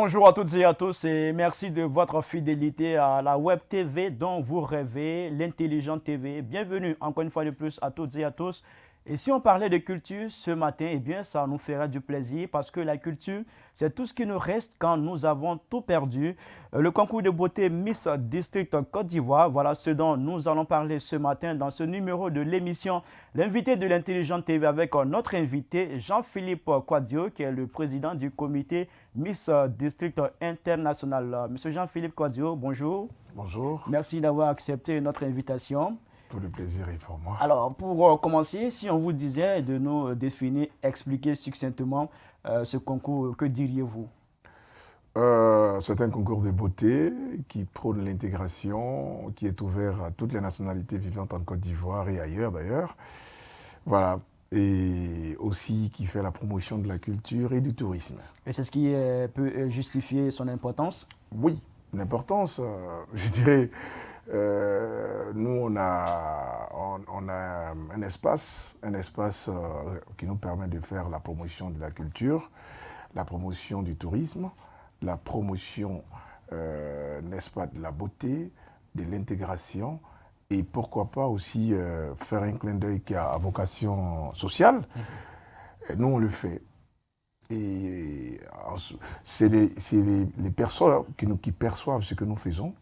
Bonjour à toutes et à tous et merci de votre fidélité à la Web TV dont vous rêvez, l'intelligente TV. Bienvenue encore une fois de plus à toutes et à tous. Et si on parlait de culture ce matin, eh bien ça nous ferait du plaisir parce que la culture, c'est tout ce qui nous reste quand nous avons tout perdu. Le concours de beauté Miss District Côte d'Ivoire, voilà ce dont nous allons parler ce matin dans ce numéro de l'émission L'invité de l'intelligente TV avec notre invité Jean-Philippe Quadio qui est le président du comité Miss District International. Monsieur Jean-Philippe Quadio, bonjour. Bonjour. Merci d'avoir accepté notre invitation. Tout le plaisir est pour moi. Alors, pour commencer, si on vous disait de nous définir, expliquer succinctement ce concours, que diriez-vous? C'est un concours de beauté qui prône l'intégration, qui est ouvert à toutes les nationalités vivantes en Côte d'Ivoire et ailleurs d'ailleurs. Voilà. Et aussi qui fait la promotion de la culture et du tourisme. Et c'est ce qui peut justifier son importance? Oui, l'importance, je dirais, nous on a un espace qui nous permet de faire la promotion de la culture, la promotion du tourisme, la promotion, n'est-ce pas, de la beauté, de l'intégration, et pourquoi pas aussi faire un clin d'œil qui a vocation sociale. Et nous, on le fait. Et c'est les personnes qui perçoivent ce que nous faisons,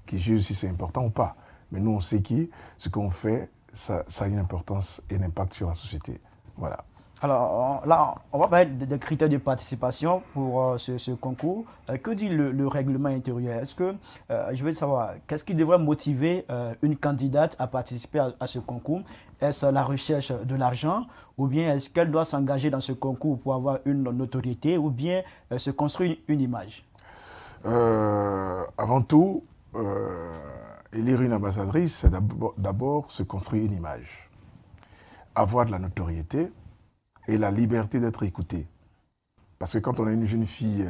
qui jugent si c'est important ou pas. Mais nous, on sait que ce qu'on fait, ça a une importance et un impact sur la société. Voilà. Alors là, on va parler des critères de participation pour ce concours. Que dit le règlement intérieur? Est-ce que, je veux savoir, qu'est-ce qui devrait motiver une candidate à participer à ce concours? Est-ce la recherche de l'argent ou bien est-ce qu'elle doit s'engager dans ce concours pour avoir une notoriété ou bien se construire une image? Avant tout, élire une ambassadrice, c'est d'abord se construire une image. Avoir de la notoriété et la liberté d'être écoutée. Parce que quand on a une jeune fille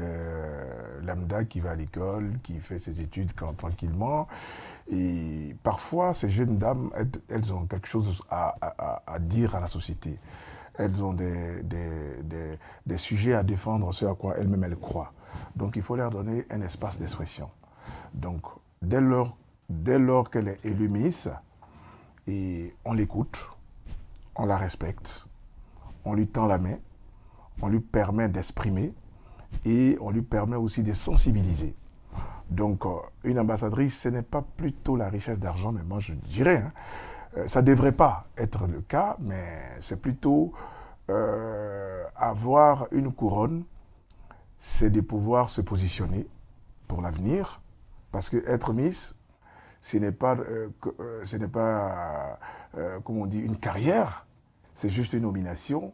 lambda qui va à l'école, qui fait ses études tranquillement, et parfois ces jeunes dames, elles ont quelque chose à dire à la société. Elles ont des sujets à défendre, ce à quoi elles-mêmes elles croient. Donc il faut leur donner un espace d'expression. Donc dès lors qu'elle est élue Miss, et on l'écoute, on la respecte, on lui tend la main, on lui permet d'exprimer et on lui permet aussi de sensibiliser. Donc, une ambassadrice, ce n'est pas plutôt la richesse d'argent, mais moi je dirais, ça ne devrait pas être le cas, mais c'est plutôt avoir une couronne, c'est de pouvoir se positionner pour l'avenir, parce que être Miss, ce n'est pas, comme on dit, une carrière. C'est juste une nomination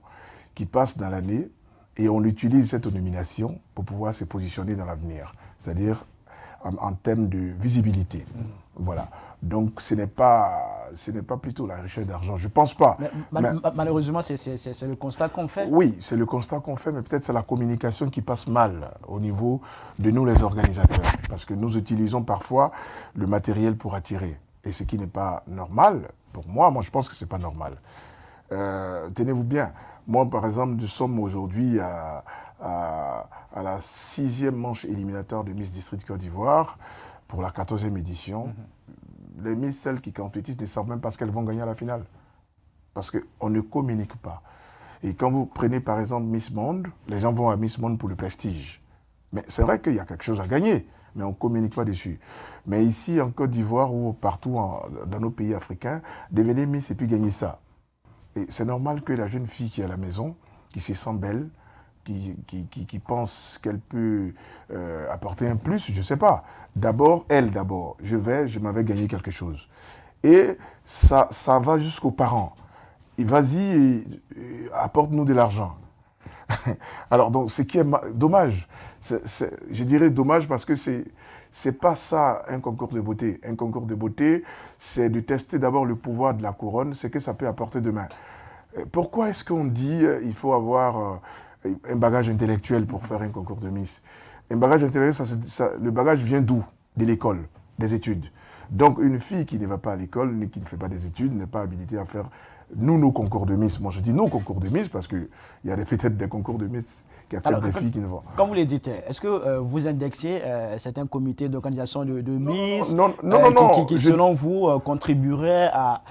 qui passe dans l'année et on utilise cette nomination pour pouvoir se positionner dans l'avenir, c'est-à-dire en termes de visibilité. Voilà. Donc ce n'est pas plutôt la richesse d'argent, je ne pense pas. Mais malheureusement, c'est le constat qu'on fait. Oui, c'est le constat qu'on fait, mais peut-être c'est la communication qui passe mal au niveau de nous les organisateurs, parce que nous utilisons parfois le matériel pour attirer, et ce qui n'est pas normal, pour moi je pense que ce n'est pas normal. Tenez-vous bien, moi par exemple, nous sommes aujourd'hui à la 6e manche éliminatoire de Miss District Côte d'Ivoire pour la 14e édition. Les Miss, celles qui compétissent, ne savent même pas ce qu'elles vont gagner à la finale. Parce qu'on ne communique pas. Et quand vous prenez par exemple Miss Monde, les gens vont à Miss Monde pour le prestige. Mais c'est vrai qu'il y a quelque chose à gagner, mais on ne communique pas dessus. Mais ici en Côte d'Ivoire ou partout dans nos pays africains, devenir Miss et puis gagner ça. Et c'est normal que la jeune fille qui est à la maison, qui se sent belle, qui pense qu'elle peut apporter un plus, je ne sais pas. D'abord, je m'avais gagné quelque chose. Et ça va jusqu'aux parents. Et vas-y, apporte-nous de l'argent. Alors, donc, ce qui est dommage, je dirais dommage parce que c'est pas ça un concours de beauté. Un concours de beauté, c'est de tester d'abord le pouvoir de la couronne, ce que ça peut apporter demain. Pourquoi est-ce qu'on dit qu'il faut avoir un bagage intellectuel pour faire un concours de Miss? Un bagage intellectuel, le bagage vient d'où? De l'école, des études. Donc une fille qui ne va pas à l'école, ni qui ne fait pas des études, n'est pas habilitée à faire nos concours de Miss. Moi je dis nos concours de Miss parce qu'il y a peut-être des concours de Miss qu'il y a peut-être des filles qui ne vont. Comme vous le dites, est-ce que vous indexez certains comités d'organisation de Miss qui selon vous, contribueraient à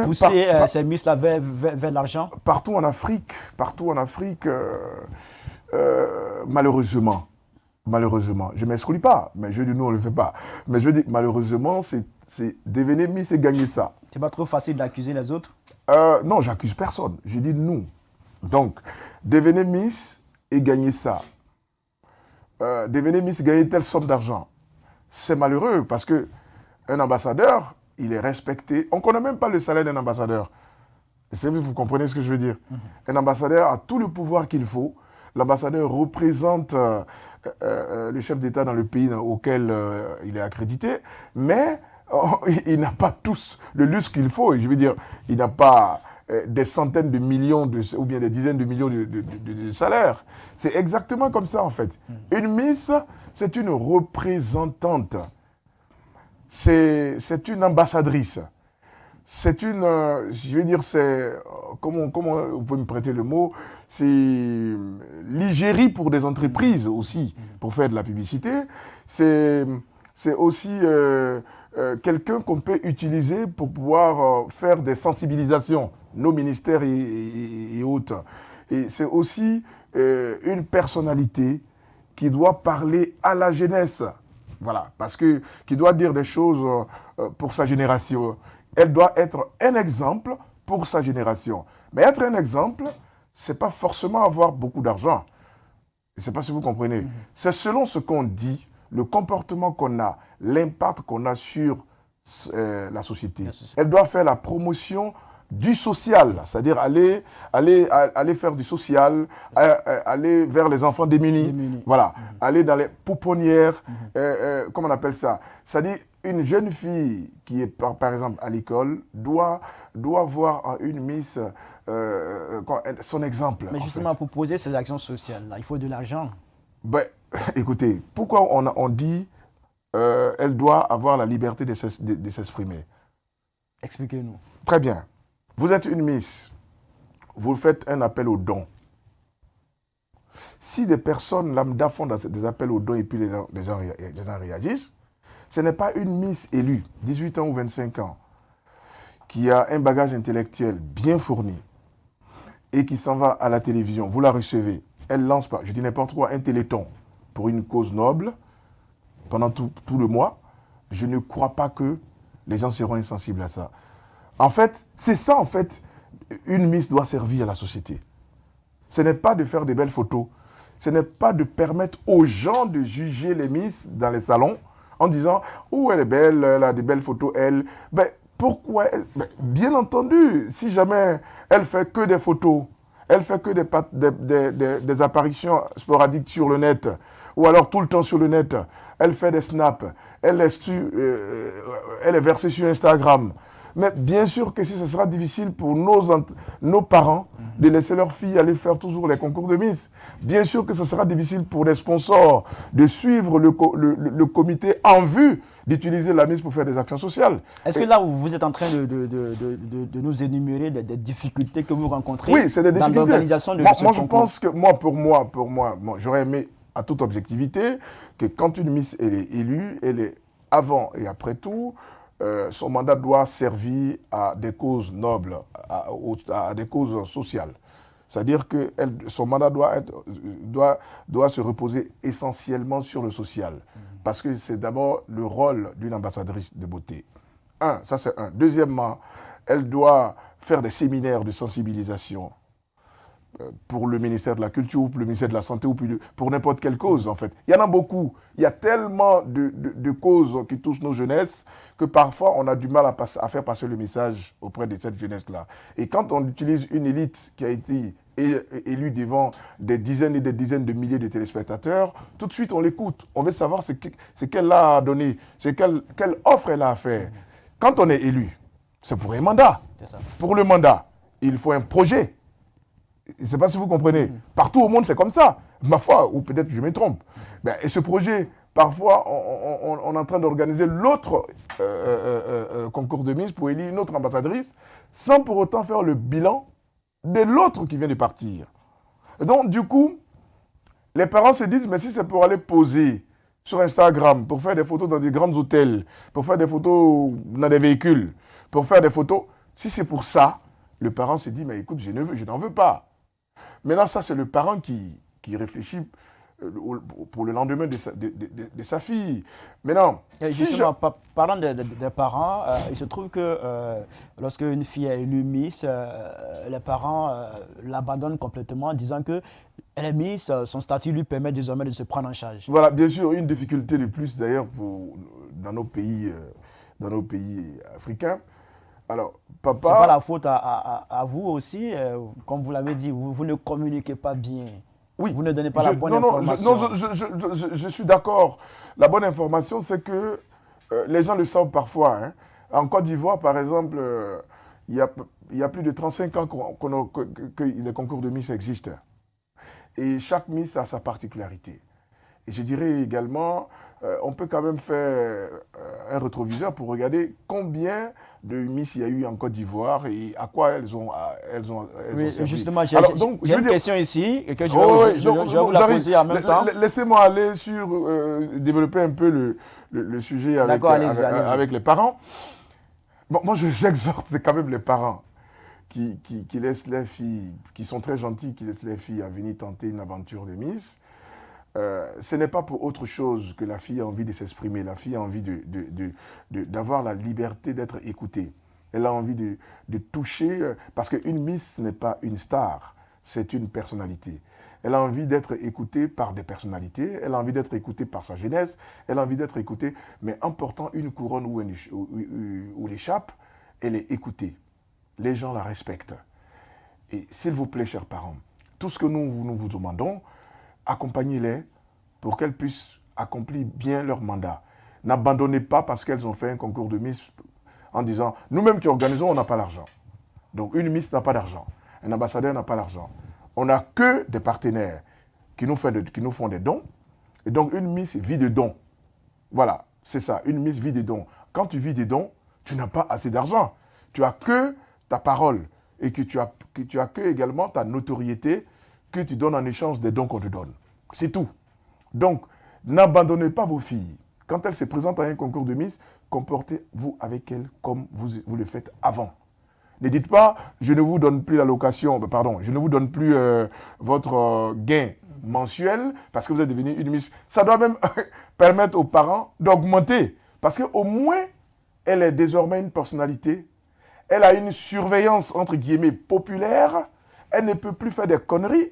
pousser ces Miss-là vers l'argent? Partout en Afrique, malheureusement, je ne m'exclus pas, mais je dis nous, on ne le fait pas. Mais je dis malheureusement, c'est devenir Miss et gagner ça. C'est pas trop facile d'accuser les autres? Non, j'accuse personne. J'ai dit nous. Donc, devenir Miss et gagner ça. Devenir Miss et gagner telle somme d'argent. C'est malheureux parce que un ambassadeur, il est respecté. On ne connaît même pas le salaire d'un ambassadeur. Vous comprenez ce que je veux dire? Un ambassadeur a tout le pouvoir qu'il faut. L'ambassadeur représente le chef d'État dans le pays auquel il est accrédité, mais il n'a pas tous le luxe qu'il faut. Je veux dire, il n'a pas des centaines de millions ou bien des dizaines de millions de salaires. C'est exactement comme ça, en fait. Une Miss, c'est une représentante. C'est une ambassadrice. C'est une, je veux dire, c'est, comment vous pouvez me prêter le mot, c'est l'égérie pour des entreprises aussi, pour faire de la publicité. C'est aussi quelqu'un qu'on peut utiliser pour pouvoir faire des sensibilisations, nos ministères et autres. Et c'est aussi une personnalité qui doit parler à la jeunesse, voilà, parce que qui doit dire des choses pour sa génération. Elle doit être un exemple pour sa génération. Mais être un exemple, ce n'est pas forcément avoir beaucoup d'argent. Je ne sais pas si vous comprenez. C'est selon ce qu'on dit, le comportement qu'on a, l'impact qu'on a sur la société. Elle doit faire la promotion du social, c'est-à-dire aller faire du social, aller vers les enfants démunis. Voilà, aller dans les pouponnières, comment on appelle ça? C'est-à-dire, une jeune fille qui est, par exemple, à l'école, doit voir en une Miss son exemple. Mais justement, pour poser ces actions sociales, là, il faut de l'argent. Ben, écoutez, pourquoi on dit elle doit avoir la liberté de s'exprimer? Expliquez-nous. Très bien. Vous êtes une Miss. Vous faites un appel aux dons. Si des personnes lambda font des appels aux dons et puis les gens réagissent, ce n'est pas une Miss élue, 18 ans ou 25 ans, qui a un bagage intellectuel bien fourni et qui s'en va à la télévision. Vous la recevez. Elle lance pas, je dis n'importe quoi, un téléthon pour une cause noble pendant tout le mois. Je ne crois pas que les gens seront insensibles à ça. En fait, c'est ça, en fait, une Miss doit servir à la société. Ce n'est pas de faire des belles photos. Ce n'est pas de permettre aux gens de juger les Miss dans les salons en disant « Oh, elle est belle, elle a des belles photos, elle... » Ben, pourquoi ben, bien entendu, si jamais elle fait que des photos, elle fait que des apparitions sporadiques sur le net, ou alors tout le temps sur le net, elle fait des snaps, elle est versée sur Instagram. Mais bien sûr que si ce sera difficile pour nos parents de laisser leurs filles aller faire toujours les concours de Miss, bien sûr que ce sera difficile pour les sponsors de suivre le comité en vue d'utiliser la Miss pour faire des actions sociales. Est-ce que là, vous êtes en train de nous énumérer des difficultés que vous rencontrez dans l'organisation de ce concours? Moi, je pense que pour moi, j'aurais aimé, à toute objectivité, que quand une Miss elle est élue, elle est avant et après tout, son mandat doit servir à des causes nobles, à des causes sociales. C'est-à-dire que son mandat doit se reposer essentiellement sur le social. Parce que c'est d'abord le rôle d'une ambassadrice de beauté. Ça c'est un. Deuxièmement, elle doit faire des séminaires de sensibilisation pour le ministère de la Culture, pour le ministère de la Santé, ou pour n'importe quelle cause, en fait. Il y en a beaucoup. Il y a tellement de causes qui touchent nos jeunesses que parfois, on a du mal à faire passer le message auprès de cette jeunesse-là. Et quand on utilise une élite qui a été élue devant des dizaines et des dizaines de milliers de téléspectateurs, tout de suite, on l'écoute. On veut savoir ce qu'elle a donné, quelle offre elle a à faire. Quand on est élu, c'est pour un mandat. C'est ça. Pour le mandat, il faut un projet. Je ne sais pas si vous comprenez. Partout au monde, c'est comme ça. Ma foi, ou peut-être que je me trompe. Et ce projet, parfois, on est en train d'organiser l'autre concours de Miss pour élire une autre ambassadrice, sans pour autant faire le bilan de l'autre qui vient de partir. Et donc, du coup, Les parents se disent, mais si c'est pour aller poser sur Instagram, pour faire des photos dans des grands hôtels, pour faire des photos dans des véhicules, pour faire des photos, si c'est pour ça, le parent se dit, mais écoute, je n'en veux pas. Maintenant, ça, c'est le parent qui réfléchit pour le lendemain de sa fille. Maintenant, justement, parlant des parents, il se trouve que lorsque une fille est élue Miss, les parents l'abandonnent complètement en disant que elle est Miss, son statut lui permet désormais de se prendre en charge. Voilà, bien sûr, une difficulté de plus d'ailleurs dans nos pays africains. Alors, papa... C'est pas la faute à vous aussi, comme vous l'avez dit, vous ne communiquez pas bien. Oui. Vous ne donnez pas la bonne information. Je suis d'accord. La bonne information, c'est que les gens le savent parfois. Hein. En Côte d'Ivoire, par exemple, il y a plus de 35 ans que les concours de Miss existent. Et chaque Miss a sa particularité. Et je dirais également, on peut quand même faire un rétroviseur pour regarder combien de Miss il y a eu en Côte d'Ivoire et à quoi elles ont oui, servi. Justement, j'ai une question ici que je vais vous la poser en même temps. Laissez-moi aller sur développer un peu le sujet avec les parents. Bon, moi, j'exhorte quand même les parents qui laissent les filles, qui sont très gentils, qui laissent les filles à venir tenter une aventure de Miss. Ce n'est pas pour autre chose que la fille a envie de s'exprimer. La fille a envie d'avoir la liberté d'être écoutée. Elle a envie de toucher, parce qu'une Miss n'est pas une star, c'est une personnalité. Elle a envie d'être écoutée par des personnalités, elle a envie d'être écoutée par sa jeunesse, elle a envie d'être écoutée, mais en portant une couronne ou l'échappe, elle est écoutée. Les gens la respectent. Et s'il vous plaît, chers parents, tout ce que nous vous demandons, accompagnez-les pour qu'elles puissent accomplir bien leur mandat. N'abandonnez pas parce qu'elles ont fait un concours de Miss en disant « Nous-mêmes qui organisons, on n'a pas l'argent. » Donc une Miss n'a pas d'argent. Un ambassadeur n'a pas d'argent. On n'a que des partenaires qui nous font des dons. Et donc une Miss vit de dons. Voilà, c'est ça. Une Miss vit des dons. Quand tu vis des dons, tu n'as pas assez d'argent. Tu as que ta parole et que tu as que également ta notoriété que tu donnes en échange des dons qu'on te donne. C'est tout. Donc, n'abandonnez pas vos filles. Quand elles se présentent à un concours de Miss, comportez-vous avec elles comme vous le faites avant. Ne dites pas, je ne vous donne plus l'allocation, je ne vous donne plus votre gain mensuel parce que vous êtes devenu une Miss. Ça doit même permettre aux parents d'augmenter. Parce qu'au moins, elle est désormais une personnalité. Elle a une surveillance, entre guillemets, populaire. Elle ne peut plus faire des conneries.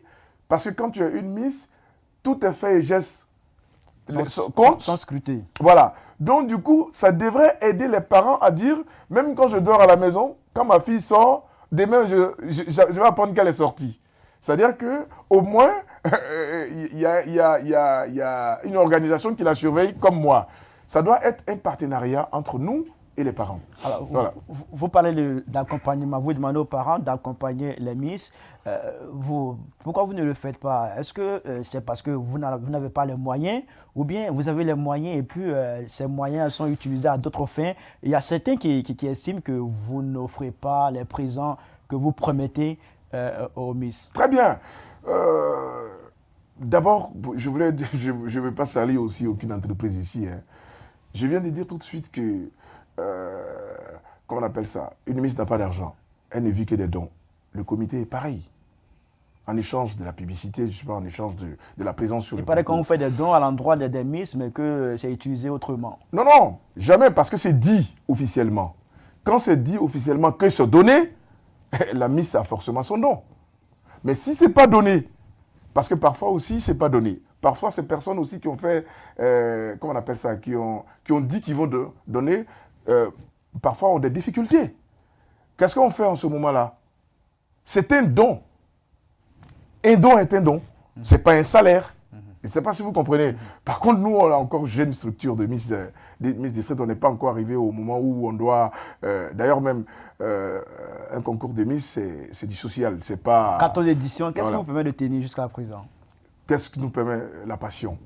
Parce que quand tu es une Miss, tous tes faits et gestes comptent. Sans scruter. Voilà. Donc, du coup, ça devrait aider les parents à dire, même quand je dors à la maison, quand ma fille sort, demain, je vais apprendre qu'elle est sortie. C'est-à-dire qu'au moins, il y a une organisation qui la surveille comme moi. Ça doit être un partenariat entre nous et les parents. Alors, vous parlez d'accompagnement, vous demandez aux parents d'accompagner les Miss. Pourquoi vous ne le faites pas? Est-ce que c'est parce que vous n'avez pas les moyens ou bien vous avez les moyens et puis ces moyens sont utilisés à d'autres fins? Il y a certains qui estiment que vous n'offrez pas les présents que vous promettez aux Miss. Très bien. D'abord, je ne veux pas salir aussi aucune entreprise ici. Hein. Je viens de dire tout de suite que comment on appelle ça? Une Miss n'a pas d'argent. Elle ne vit que des dons. Le comité est pareil. En échange de la publicité, je sais pas, en échange de la présence sur le concours. Il paraît qu'on fait des dons à l'endroit des Miss, mais que c'est utilisé autrement. Non, non, jamais, parce que c'est dit officiellement. Quand c'est dit officiellement que c'est donné, la Miss a forcément son don. Mais si ce n'est pas donné, parce que parfois aussi, ce n'est pas donné. Parfois, ces personnes aussi qui ont fait, comment on appelle ça, qui ont dit qu'ils vont donner, parfois ont des difficultés. Qu'est-ce qu'on fait en ce moment-là? C'est un don. Un don est un don. Ce n'est pas un salaire. Je ne sais pas si vous comprenez. Par contre, nous, on a encore une structure de Miss District. On n'est pas encore arrivé au moment où on doit... D'ailleurs, même, un concours de Miss, c'est du social. C'est pas... 14 éditions, qu'est-ce qui vous permet de tenir jusqu'à présent? Qu'est-ce qui nous permet? La passion.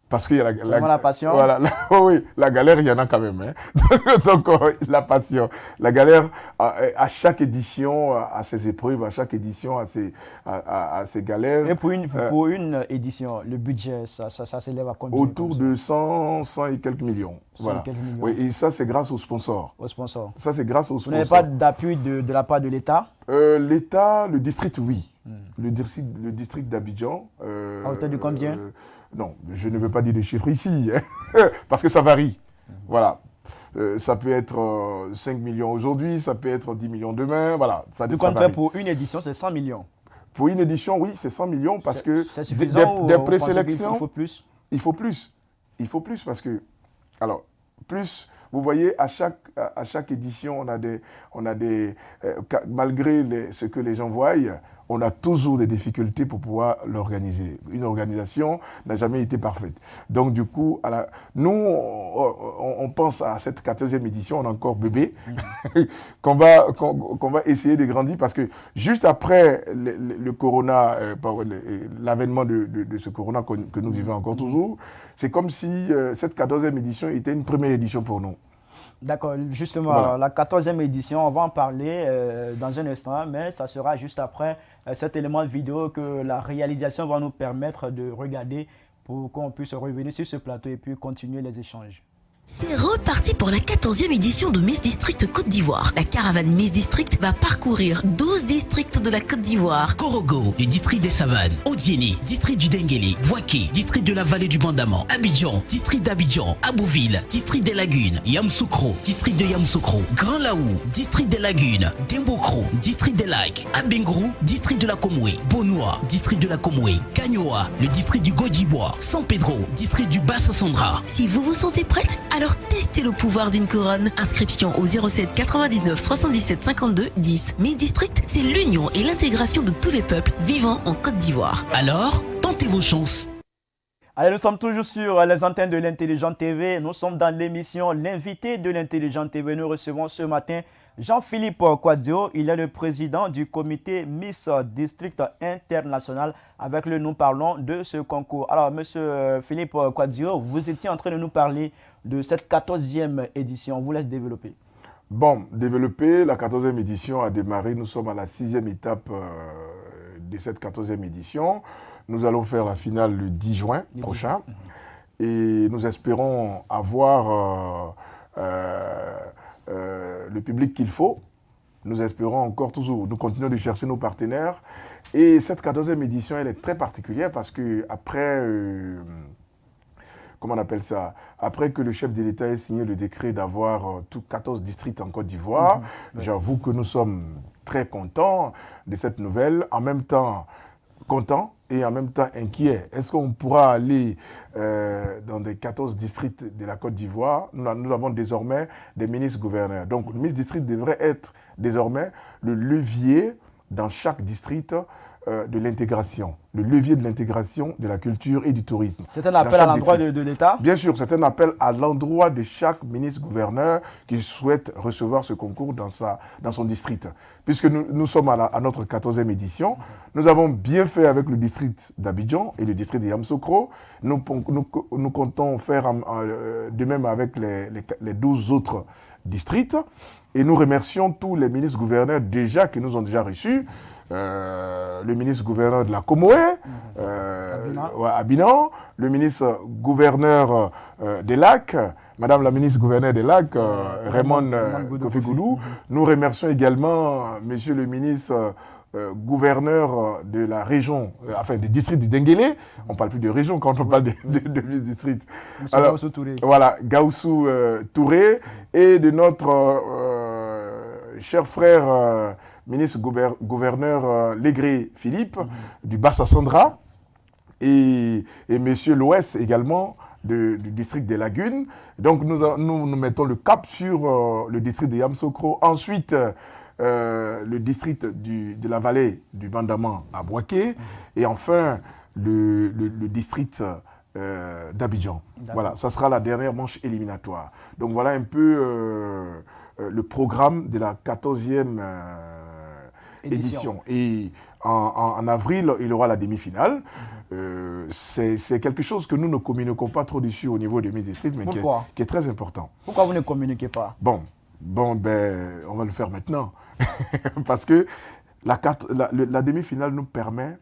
Parce qu'il y a la passion. Voilà, oui, la galère, il y en a quand même. Hein. Donc, la passion. La galère, à chaque édition, à ses épreuves, à chaque édition, à ses galères. Et pour une édition, le budget, ça s'élève à combien? Autour de 100 et quelques millions. 100 et quelques millions. Oui, et ça, c'est grâce aux sponsors. Aux sponsors. Ça, c'est grâce aux sponsors. Vous n'avez pas d'appui de la part de l'État? L'État, le district, oui. Le district d'Abidjan. À hauteur de combien? Non, je ne veux pas dire les chiffres ici, hein, parce que ça varie. Voilà. Ça peut être 5 millions aujourd'hui, ça peut être 10 millions demain, voilà. Ça varie. Pour une édition, c'est 100 millions. Pour une édition, oui, c'est 100 millions parce que c'est suffisant des présélections, il faut plus? Il faut plus. Il faut plus parce que, alors, plus, vous voyez, à chaque édition, on a des malgré ce que les gens voient, on a toujours des difficultés pour pouvoir l'organiser. Une organisation n'a jamais été parfaite. Donc, du coup, nous, on pense à cette 14e édition, on est encore bébé, qu'on va essayer de grandir parce que juste après le corona, l'avènement de ce corona que nous vivons encore toujours, c'est comme si cette 14e édition était une première édition pour nous. D'accord, justement, voilà. La 14e édition, on va en parler dans un instant, mais ça sera juste après cet élément de vidéo que la réalisation va nous permettre de regarder pour qu'on puisse revenir sur ce plateau et puis continuer les échanges. C'est reparti pour la 14e édition de Miss District Côte d'Ivoire. La caravane Miss District va parcourir 12 districts de la Côte d'Ivoire. Korogo, le district des Savanes. Odiéné, district du Denguélé. Bouaké, district de la vallée du Bandaman. Abidjan, district d'Abidjan. Abouville, district des Lagunes. Yamsoukro, district de Yamsoukro. Grand Laou, district des Lagunes. Dembokro, district des Lacs. Abengrou, district de la Komoué. Bonoua, district de la Komoué. Kagnoa, le district du Godjibois. San Pedro, district du Bassa-Sandra. Si vous vous sentez prête, alors testez le pouvoir d'une couronne. Inscription au 07 99 77 52 10. Miss District, c'est l'union et l'intégration de tous les peuples vivant en Côte d'Ivoire. Alors, tentez vos chances. Allez, nous sommes toujours sur les antennes de l'Intelligent TV. Nous sommes dans l'émission L'invité de l'Intelligent TV. Nous recevons ce matin Jean-Philippe Kouadio. Il est le président du comité Miss District International. Avec lui, nous parlons de ce concours. Alors, monsieur Philippe Kouadio, vous étiez en train de nous parler de cette 14e édition. On vous laisse développer. Bon, développer, la 14e édition a démarré. Nous sommes à la 6e étape de cette 14e édition. Nous allons faire la finale le 10 juin prochain. Et nous espérons avoir le public qu'il faut. Nous espérons encore toujours. Nous continuons de chercher nos partenaires. Et cette 14e édition, elle est très particulière parce que après, comment on appelle ça? Après que le chef de l'État ait signé le décret d'avoir tous 14 districts en Côte d'Ivoire, j'avoue que nous sommes très contents de cette nouvelle. En même temps, contents et en même temps inquiets. Est-ce qu'on pourra aller dans des 14 districts de la Côte d'Ivoire? Nous avons désormais des ministres-gouverneurs. Donc, le ministre district devrait être désormais le levier dans chaque district de l'intégration, le levier de l'intégration de la culture et du tourisme. C'est un appel à l'endroit de l'État? Bien sûr, c'est un appel à l'endroit de chaque ministre-gouverneur qui souhaite recevoir ce concours dans son district. Puisque nous sommes à notre 14e édition, nous avons bien fait avec le district d'Abidjan et le district de Yamsoukro. Nous comptons faire de même avec les 12 autres districts. Et nous remercions tous les ministres-gouverneurs qui nous ont déjà reçus. Le ministre-gouverneur de la Comoué, Abinan, le ministre-gouverneur des Lacs, Madame la ministre-gouverneur des Lacs, Raymond Kofi-Goudou. Nous remercions également Monsieur le ministre gouverneur de la région, enfin du district du Denguélé. On ne parle plus de région quand on parle de district. Alors, Gaussou Touré. Voilà, Gaussou Touré et de notre cher frère ministre-gouverneur Légré Philippe du Bassa-Sandra et monsieur l'Ouest également du district des Lagunes. Donc nous mettons le cap sur le district de Yamsoukro. Ensuite, le district de la vallée du Bandaman à Bouaké. Et enfin, le district d'Abidjan. Voilà, ça sera la dernière manche éliminatoire. Donc voilà un peu le programme de la 14e édition. Et en avril, il y aura la demi-finale. c'est quelque chose que nous ne communiquons pas trop dessus au niveau des Miss District, mais qui est très important. Pourquoi vous ne communiquez pas? Bon, ben, on va le faire maintenant. Parce que la demi-finale nous permet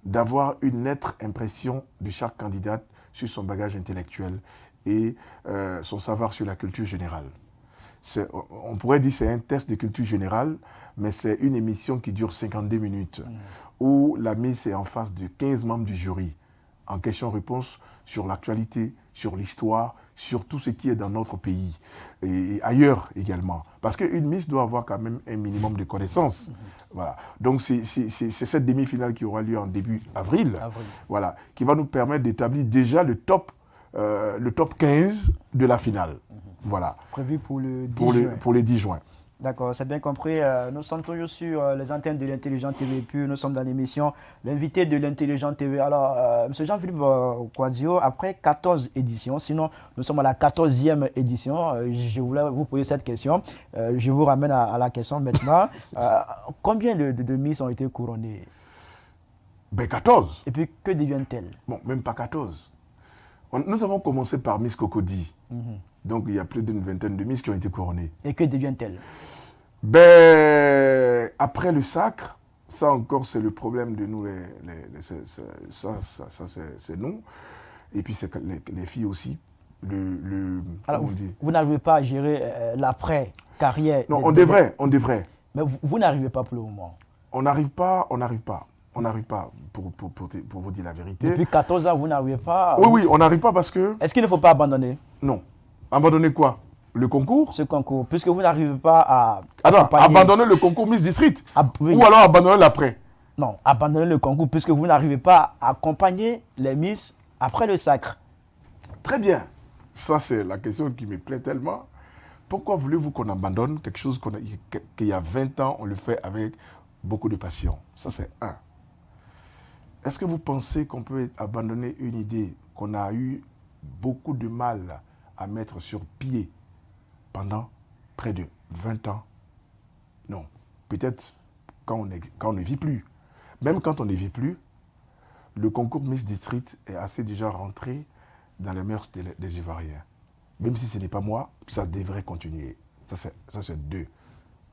d'avoir une nette impression de chaque candidate sur son bagage intellectuel et son savoir sur la culture générale. On pourrait dire que c'est un test de culture générale, mais c'est une émission qui dure 52 minutes, où la Miss est en face de 15 membres du jury, en question-réponse sur l'actualité, sur l'histoire, sur tout ce qui est dans notre pays et ailleurs également. Parce qu'une Miss doit avoir quand même un minimum de connaissances. Voilà. Donc c'est cette demi-finale qui aura lieu en début avril. Voilà, qui va nous permettre d'établir déjà le top 15 de la finale. Voilà. Prévu pour le 10 juin. Pour le 10 juin. D'accord, c'est bien compris. Nous sommes toujours sur les antennes de l'Intelligent TV, puis nous sommes dans l'émission L'invité de l'Intelligent TV. Alors, M. Jean-Philippe Kouadio, après 14 éditions, sinon nous sommes à la 14e édition, je voulais vous poser cette question. Je vous ramène à la question maintenant. Combien de Miss ont été couronnées? Ben 14. Et puis, que deviennent-elles? Bon, même pas 14. Nous avons commencé par Miss Cocody. Donc, il y a plus d'une vingtaine de Miss qui ont été couronnées. Et que deviennent-elles? Ben, après le sacre, ça encore, c'est le problème de nous, c'est nous. Et puis, c'est les filles aussi. Alors, vous n'arrivez pas à gérer l'après-carrière? Non, on devrait. Mais vous n'arrivez pas pour le moment? On n'arrive pas, pour vous dire la vérité. Depuis 14 ans, vous n'arrivez pas? Oui, on n'arrive pas parce que... Est-ce qu'il ne faut pas abandonner? Non. Abandonner quoi? Le concours? Ce concours, puisque vous n'arrivez pas à... abandonner le concours Miss District? Oui. Ou alors abandonner l'après? Non, abandonner le concours, puisque vous n'arrivez pas à accompagner les Miss après le sacre. Très bien. Ça, c'est la question qui me plaît tellement. Pourquoi voulez-vous qu'on abandonne quelque chose qu'il y a 20 ans, on le fait avec beaucoup de passion? Ça, c'est un. Est-ce que vous pensez qu'on peut abandonner une idée qu'on a eu beaucoup de mal à mettre sur pied pendant près de 20 ans? Non. Peut-être quand on ne vit plus. Même quand on ne vit plus, le concours Miss District est assez déjà rentré dans les mœurs des Ivoiriens. Même si ce n'est pas moi, ça devrait continuer. Ça, c'est deux.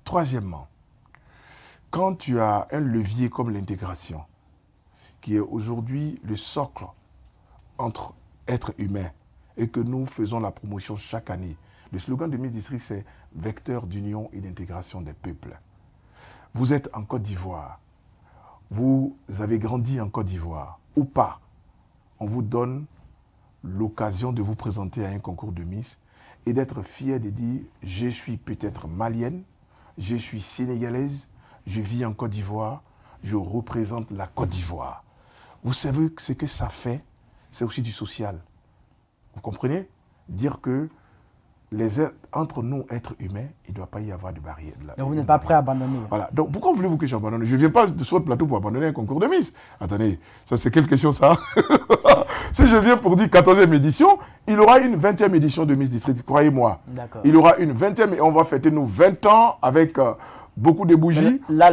Troisièmement, quand tu as un levier comme l'intégration, qui est aujourd'hui le socle entre êtres humains, et que nous faisons la promotion chaque année. Le slogan de Miss District, c'est « Vecteur d'union et d'intégration des peuples ». Vous êtes en Côte d'Ivoire, vous avez grandi en Côte d'Ivoire, ou pas. On vous donne l'occasion de vous présenter à un concours de Miss et d'être fier de dire « Je suis peut-être malienne, je suis sénégalaise, je vis en Côte d'Ivoire, je représente la Côte d'Ivoire ». Vous savez ce que ça fait? C'est aussi du social. Vous comprenez? Dire que entre nous, êtres humains, il ne doit pas y avoir de barrière. Donc vous n'êtes pas prêt à abandonner? Voilà. Donc pourquoi voulez-vous que j'abandonne? Je ne viens pas sur votre plateau pour abandonner un concours de Miss. Attendez, ça c'est quelle question ça? Si je viens pour dire 14e édition, il y aura une 20e édition de Miss District, croyez-moi. D'accord. Il y aura une 20e et on va fêter nos 20 ans avec... beaucoup de bougies. Là,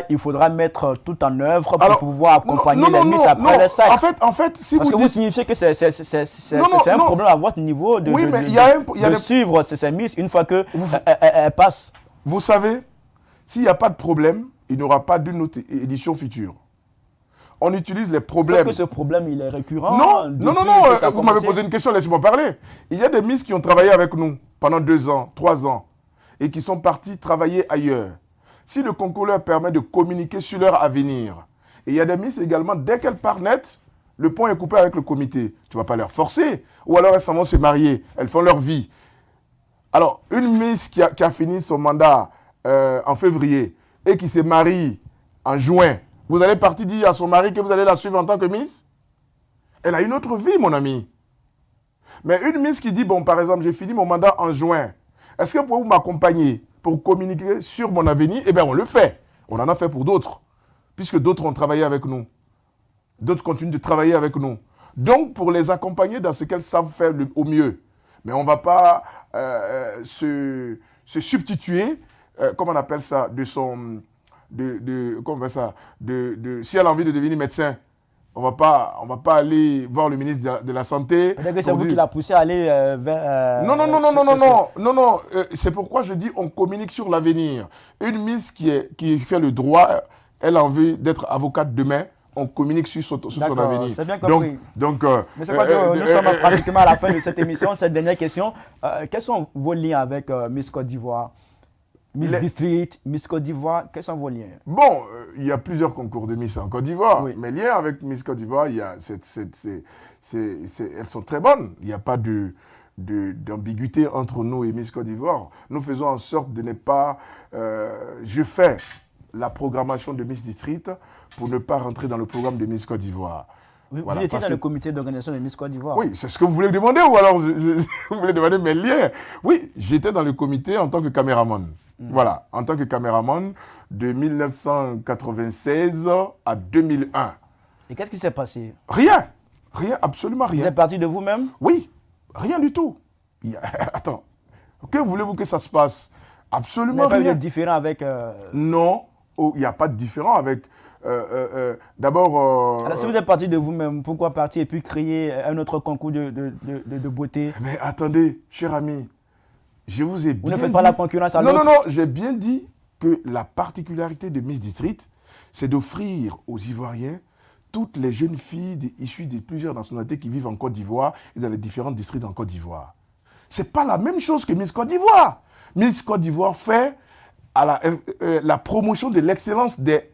il faudra mettre tout en œuvre pour pouvoir accompagner les Miss après le sacre. En fait, si parce vous que vous signifiez que c'est un problème à votre niveau de suivre ces Miss une fois qu'elles passent. Vous savez, s'il n'y a pas de problème, il n'y aura pas d'une autre édition future. On utilise les problèmes. Sauf que ce problème, il est récurrent. Non, vous m'avez posé une question, laissez-moi parler. Il y a des Miss qui ont travaillé avec nous pendant 2 ans, 3 ans. Et qui sont partis travailler ailleurs. Si le concours leur permet de communiquer sur leur avenir, et il y a des Miss également, dès qu'elles partent net, le pont est coupé avec le comité. Tu ne vas pas leur forcer. Ou alors elles s'en vont se marier, elles font leur vie. Alors, une Miss qui a fini son mandat en février et qui se marie en juin, vous allez partir dire à son mari que vous allez la suivre en tant que Miss? Elle a une autre vie, mon ami. Mais une Miss qui dit, bon, par exemple, j'ai fini mon mandat en juin, est-ce que vous pouvez m'accompagner pour communiquer sur mon avenir? Eh bien, on le fait. On en a fait pour d'autres, puisque d'autres ont travaillé avec nous. D'autres continuent de travailler avec nous. Donc, pour les accompagner dans ce qu'elles savent faire au mieux. Mais on ne va pas se substituer, comment on appelle ça, si elle a envie de devenir médecin, on va pas aller voir le ministre de la Santé. Peut-être que c'est vous qui l'a poussé à aller vers... Non. C'est pourquoi je dis on communique sur l'avenir. Une Miss qui fait le droit, elle a envie d'être avocate demain. On communique sur son avenir. C'est bien compris. Mais c'est quoi que nous sommes pratiquement à la fin de cette émission. Cette dernière question, quels sont vos liens avec Miss Côte d'Ivoire, Miss District, Miss Côte d'Ivoire, quels sont vos liens? Bon, il y a plusieurs concours de Miss en Côte d'Ivoire. Oui. Mes liens avec Miss Côte d'Ivoire, elles sont très bonnes. Il n'y a pas d'ambiguïté entre nous et Miss Côte d'Ivoire. Nous faisons en sorte de ne pas... je fais la programmation de Miss District pour ne pas rentrer dans le programme de Miss Côte d'Ivoire. Vous étiez dans le comité d'organisation de Miss Côte d'Ivoire? Oui, c'est ce que vous voulez demander ou alors vous voulez demander mes liens? Oui, j'étais dans le comité en tant que caméraman. Voilà, en tant que caméraman de 1996 à 2001. Et qu'est-ce qui s'est passé? Rien, absolument rien. Vous êtes parti de vous-même? Oui, rien du tout. Attends, que voulez-vous que ça se passe? Absolument rien. Vous êtes différent avec... Non, il n'y a pas de différent avec... D'abord... Alors, si vous êtes parti de vous-même, pourquoi partir et puis créer un autre concours de beauté? Mais attendez, cher ami, je vous ai bien dit... Vous ne faites pas la concurrence à l'autre? Non, j'ai bien dit que la particularité de Miss District, c'est d'offrir aux Ivoiriens toutes les jeunes filles issues de plusieurs nationalités qui vivent en Côte d'Ivoire et dans les différents districts en Côte d'Ivoire. Ce n'est pas la même chose que Miss Côte d'Ivoire. Miss Côte d'Ivoire fait à la promotion de l'excellence des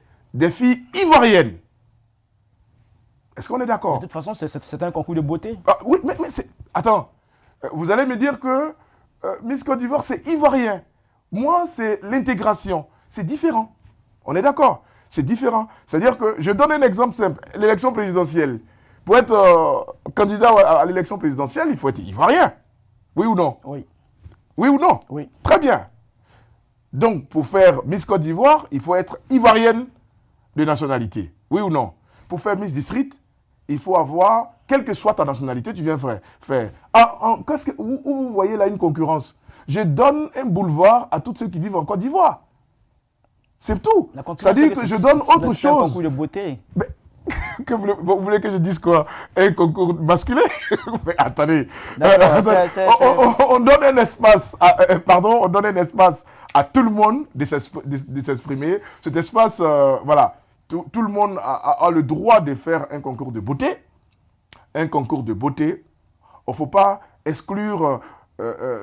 filles ivoiriennes. Est-ce qu'on est d'accord? De toute façon, c'est un concours de beauté. Oui, mais attends. Vous allez me dire que Miss Côte d'Ivoire, c'est ivoirien. Moi, c'est l'intégration. C'est différent. On est d'accord? C'est différent. C'est-à-dire que, je donne un exemple simple. L'élection présidentielle. Pour être candidat à l'élection présidentielle, il faut être ivoirien. Oui ou non? Oui. Oui ou non? Oui. Très bien. Donc, pour faire Miss Côte d'Ivoire, il faut être ivoirienne de nationalité. Oui ou non? Pour faire Miss District, il faut avoir, quelle que soit ta nationalité, tu viens faire. Où vous voyez là une concurrence? Je donne un boulevard à tous ceux qui vivent en Côte d'Ivoire. C'est tout. Ça dit que je donne autre chose. C'est un concours de beauté. Mais, vous voulez que je dise quoi? Un concours masculin? Mais attendez. On donne un espace à tout le monde de s'exprimer. Cet espace, voilà. Tout le monde a le droit de faire un concours de beauté. Un concours de beauté. Il ne faut pas exclure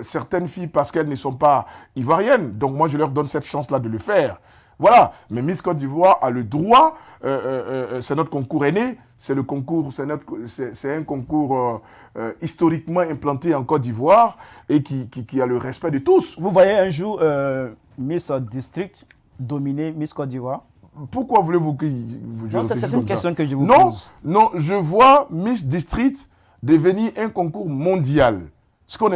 certaines filles parce qu'elles ne sont pas ivoiriennes. Donc moi, je leur donne cette chance-là de le faire. Voilà. Mais Miss Côte d'Ivoire a le droit, c'est notre concours aîné, c'est un concours historiquement implanté en Côte d'Ivoire et qui a le respect de tous. Vous voyez un jour Miss District dominer Miss Côte d'Ivoire? Pourquoi voulez-vous que non, c'est une question que je vous pose. Non, je vois Miss District devenir un concours mondial. S'il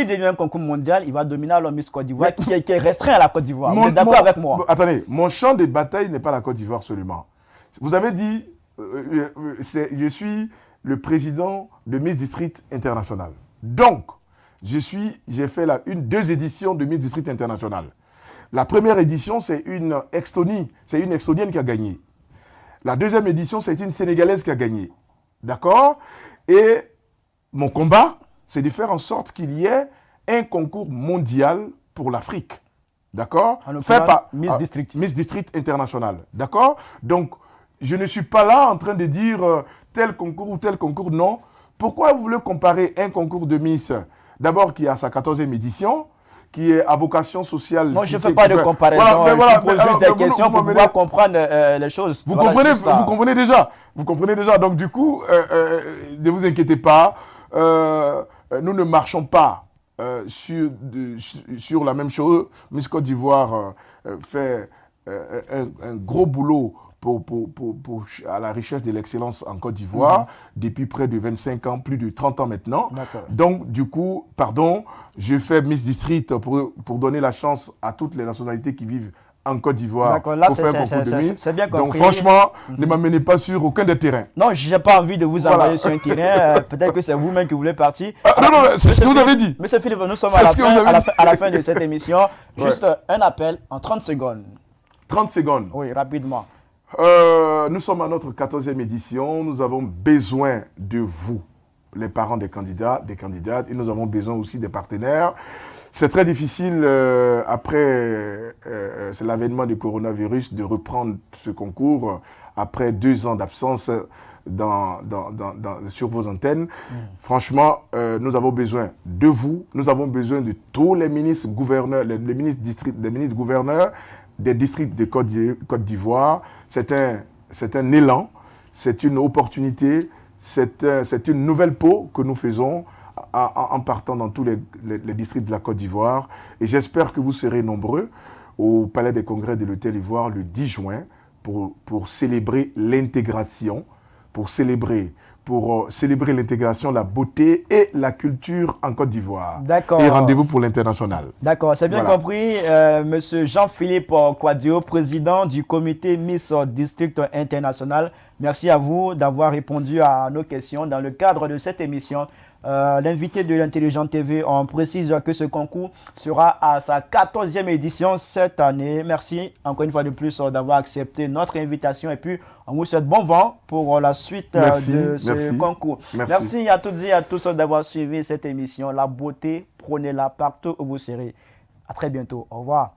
devient un concours mondial, il va dominer alors Miss Côte d'Ivoire, qui est restreint à la Côte d'Ivoire. Vous êtes d'accord avec moi? Attendez, mon champ de bataille n'est pas la Côte d'Ivoire seulement. Vous avez dit, je suis le président de Miss District International. Donc, j'ai fait deux éditions de Miss District International. La première édition, c'est une Estonienne qui a gagné. La deuxième édition, c'est une Sénégalaise qui a gagné. D'accord? Et mon combat, c'est de faire en sorte qu'il y ait un concours mondial pour l'Afrique. D'accord? Fait par Miss District. Miss District International. D'accord? Donc, je ne suis pas là en train de dire tel concours ou tel concours. Non. Pourquoi vous voulez comparer un concours de Miss, d'abord qui a sa 14e édition, qui est à vocation sociale? Moi, je ne fais pas de comparaison. Je pose juste des questions pour pouvoir comprendre les choses. Vous comprenez déjà. Vous comprenez déjà. Donc, du coup, ne vous inquiétez pas. Nous ne marchons pas sur la même chose. Miss Côte d'Ivoire fait un gros boulot à la recherche de l'excellence en Côte d'Ivoire depuis près de 25 ans, plus de 30 ans maintenant. Donc, du coup, je fais Miss District pour donner la chance à toutes les nationalités qui vivent en Côte d'Ivoire. D'accord, là, c'est bien compris. Donc, franchement, ne m'amenez pas sur aucun des terrains. Non, je n'ai pas envie de vous envoyer sur un terrain. Peut-être que c'est vous-même qui voulez partir. Non, c'est ce que vous avez dit. Monsieur Philippe, nous sommes à la fin de cette émission. Juste un appel en 30 secondes. 30 secondes. Oui, rapidement. Nous sommes à notre 14e édition. Nous avons besoin de vous, les parents des candidats, des candidates, et nous avons besoin aussi des partenaires. C'est très difficile, après c'est l'avènement du coronavirus, de reprendre ce concours après 2 ans d'absence sur vos antennes. Franchement, nous avons besoin de vous, nous avons besoin de tous les ministres gouverneurs, les ministres gouverneurs des districts de Côte d'Ivoire. C'est un élan, c'est une opportunité, c'est une nouvelle peau que nous faisons en partant dans tous les districts de la Côte d'Ivoire. Et j'espère que vous serez nombreux au Palais des Congrès de l'Hôtel Ivoire le 10 juin pour célébrer l'intégration, pour célébrer l'intégration, la beauté et la culture en Côte d'Ivoire. D'accord. Et rendez-vous pour l'international. D'accord, c'est bien Voilà. compris. Monsieur Jean-Philippe Kouadio, président du comité Miss District International. Merci à vous d'avoir répondu à nos questions dans le cadre de cette émission. L'invité de l'Intelligent TV, on précise que ce concours sera à sa 14e édition cette année. Merci encore une fois de plus d'avoir accepté notre invitation et puis on vous souhaite bon vent pour la suite de ce concours. Merci à toutes et à tous d'avoir suivi cette émission. La beauté, prenez-la partout où vous serez. À très bientôt. Au revoir.